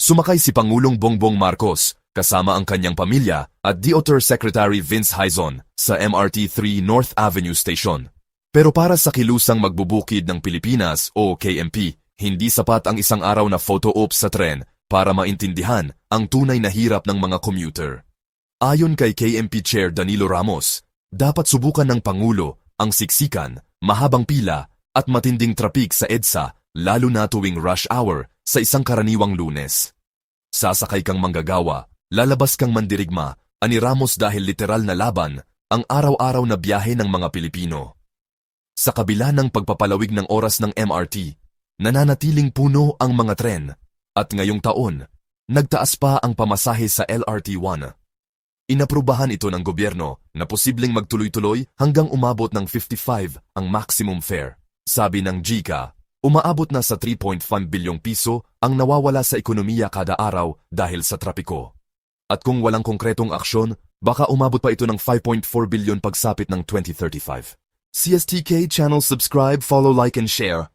Sumakay si Pangulong Bongbong Marcos kasama ang kanyang pamilya at DOTR Secretary Vince Hizon sa MRT-3 North Avenue Station. Pero para sa kilusang magbubukid ng Pilipinas o KMP, hindi sapat ang isang araw na photo op sa tren para maintindihan ang tunay na hirap ng mga commuter. Ayon kay KMP Chair Danilo Ramos, dapat subukan ng Pangulo ang siksikan, mahabang pila at matinding trapik sa EDSA lalo na tuwing rush hour sa isang karaniwang Lunes. Sasakay kang manggagawa, lalabas kang mandirigma, ani Ramos dahil literal na laban ang araw-araw na biyahe ng mga Pilipino. Sa kabila ng pagpapalawig ng oras ng MRT, nananatiling puno ang mga tren at ngayong taon, nagtaas pa ang pamasahe sa LRT1. Inaprubahan ito ng gobyerno na posibleng magtuloy-tuloy hanggang umabot ng 55 ang maximum fare. Sabi ng GCA, umaabot na sa 3.5 bilyong piso ang nawawala sa ekonomiya kada araw dahil sa trapiko. At kung walang konkretong aksyon, baka umabot pa ito ng 5.4 bilyon pagsapit ng 2035. CSTK channel subscribe, follow, like and share.